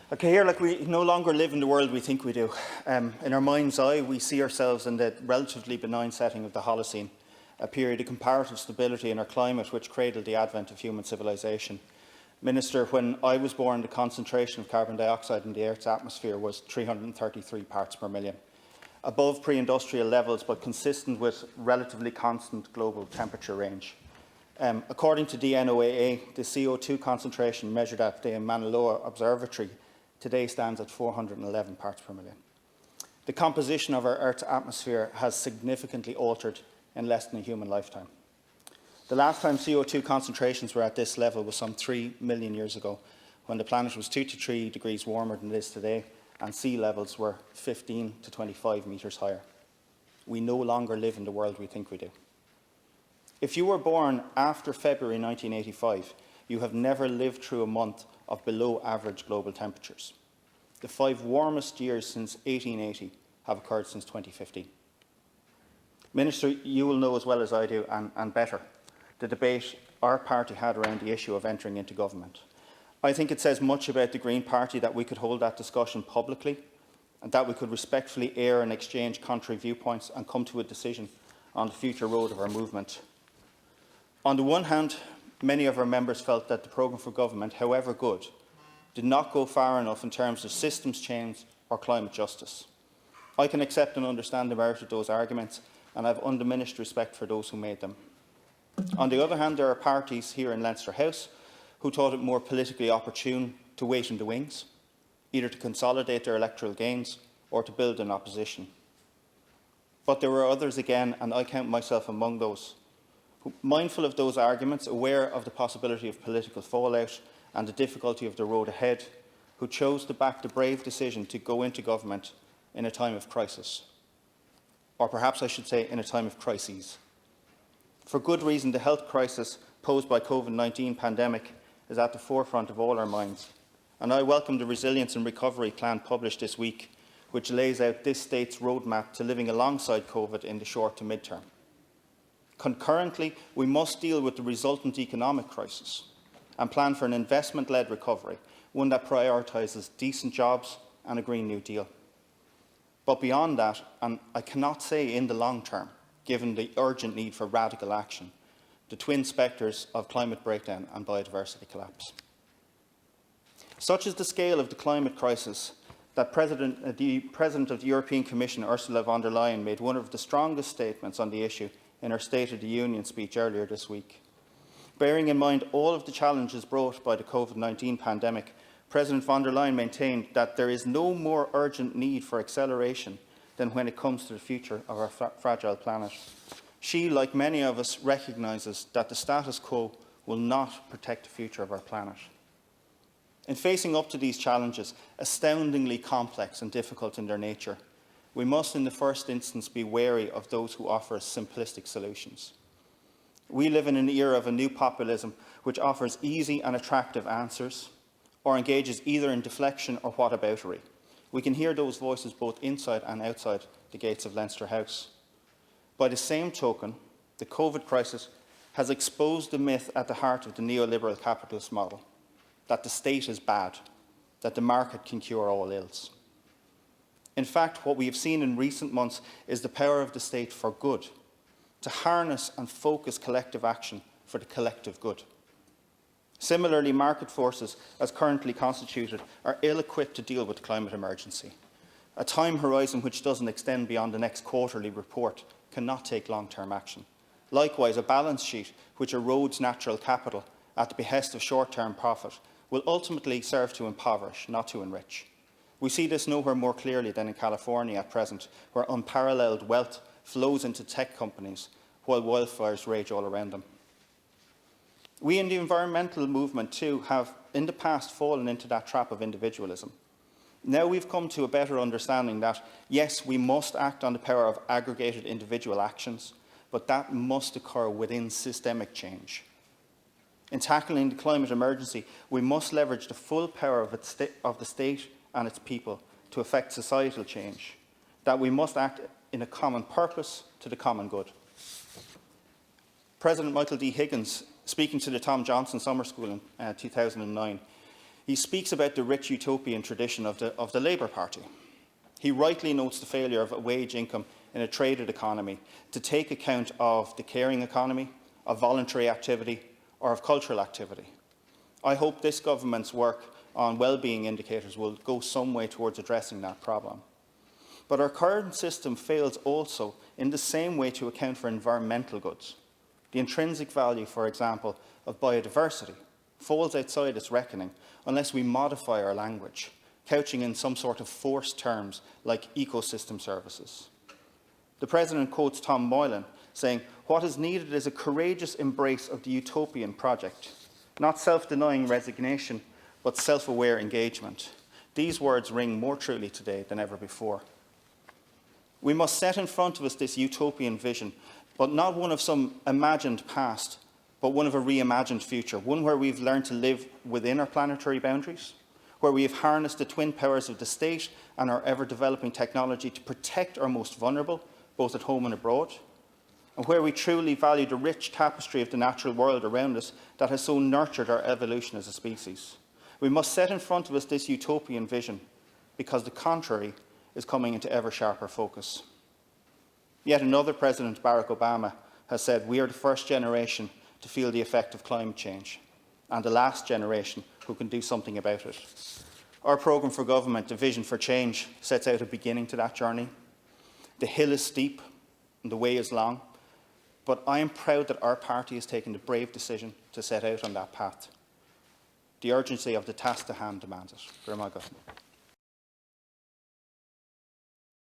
Okay, here, we no longer live in the world we think we do. In our mind's eye, we see ourselves in the relatively benign setting of the Holocene, a period of comparative stability in our climate which cradled the advent of human civilization. Minister, when I was born, the concentration of carbon dioxide in the Earth's atmosphere was 333 parts per million, above pre-industrial levels but consistent with relatively constant global temperature range. According to the NOAA, the CO2 concentration measured at the Mauna Loa Observatory today stands at 411 parts per million. The composition of our Earth's atmosphere has significantly altered in less than a human lifetime. The last time CO2 concentrations were at this level was some 3 million years ago, when the planet was 2 to 3 degrees warmer than it is today, and sea levels were 15 to 25 metres higher. We no longer live in the world we think we do. If you were born after February 1985, you have never lived through a month of below-average global temperatures. The 5 warmest years since 1880 have occurred since 2015. Minister, you will know as well as I do, and better, the debate our party had around the issue of entering into government. I think it says much about the Green Party that we could hold that discussion publicly, and that we could respectfully air and exchange contrary viewpoints and come to a decision on the future road of our movement. On the one hand, many of our members felt that the programme for government, however good, did not go far enough in terms of systems change or climate justice. I can accept and understand the merit of those arguments, and I have undiminished respect for those who made them. On the other hand, there are parties here in Leinster House who thought it more politically opportune to wait in the wings, either to consolidate their electoral gains or to build an opposition. But there were others again, and I count myself among those, mindful of those arguments, aware of the possibility of political fallout and the difficulty of the road ahead, who chose to back the brave decision to go into government in a time of crisis. Or perhaps I should say in a time of crises. For good reason, the health crisis posed by the COVID-19 pandemic is at the forefront of all our minds, and I welcome the Resilience and Recovery Plan published this week, which lays out this state's roadmap to living alongside COVID in the short to mid-term. Concurrently, we must deal with the resultant economic crisis and plan for an investment-led recovery, one that prioritises decent jobs and a Green New Deal. But beyond that, and I cannot say in the long term, given the urgent need for radical action, the twin spectres of climate breakdown and biodiversity collapse. Such is the scale of the climate crisis that the President of the European Commission, Ursula von der Leyen, made one of the strongest statements on the issue in her State of the Union speech earlier this week. Bearing in mind all of the challenges brought by the COVID-19 pandemic, President von der Leyen maintained that there is no more urgent need for acceleration than when it comes to the future of our fragile planet. She, like many of us, recognises that the status quo will not protect the future of our planet. In facing up to these challenges, astoundingly complex and difficult in their nature, we must in the first instance be wary of those who offer simplistic solutions. We live in an era of a new populism which offers easy and attractive answers or engages either in deflection or whataboutery. We can hear those voices both inside and outside the gates of Leinster House. By the same token, the COVID crisis has exposed the myth at the heart of the neoliberal capitalist model, that the state is bad, that the market can cure all ills. In fact, what we have seen in recent months is the power of the state for good, to harness and focus collective action for the collective good. Similarly, market forces, as currently constituted, are ill-equipped to deal with the climate emergency. A time horizon which doesn't extend beyond the next quarterly report cannot take long-term action. Likewise, a balance sheet which erodes natural capital at the behest of short-term profit will ultimately serve to impoverish, not to enrich. We see this nowhere more clearly than in California at present, where unparalleled wealth flows into tech companies while wildfires rage all around them. We in the environmental movement too have in the past fallen into that trap of individualism. Now we've come to a better understanding that, yes, we must act on the power of aggregated individual actions, but that must occur within systemic change. In tackling the climate emergency, we must leverage the full power of the state and its people to effect societal change, that we must act in a common purpose to the common good. President Michael D. Higgins, speaking to the Tom Johnson Summer School in 2009, He speaks about the rich utopian tradition of the Labour Party. He rightly notes the failure of a wage income in a traded economy to take account of the caring economy, of voluntary activity or of cultural activity. I hope this government's work on well-being indicators will go some way towards addressing that problem. But our current system fails also in the same way to account for environmental goods. The intrinsic value, for example, of biodiversity falls outside its reckoning unless we modify our language, couching in some sort of forced terms like ecosystem services. The President quotes Tom Moylan saying, "What is needed is a courageous embrace of the utopian project, not self-denying resignation, but self-aware engagement." These words ring more truly today than ever before. We must set in front of us this utopian vision, but not one of some imagined past, but one of a reimagined future, one where we've learned to live within our planetary boundaries, where we have harnessed the twin powers of the state and our ever-developing technology to protect our most vulnerable, both at home and abroad, and where we truly value the rich tapestry of the natural world around us that has so nurtured our evolution as a species. We must set in front of us this utopian vision, because the contrary is coming into ever sharper focus. Yet another President, Barack Obama, has said we are the first generation to feel the effect of climate change, and the last generation who can do something about it. Our programme for government, A Vision for Change, sets out a beginning to that journey. The hill is steep and the way is long, but I am proud that our party has taken the brave decision to set out on that path. The urgency of the task to hand demands it. Go raibh maith agat.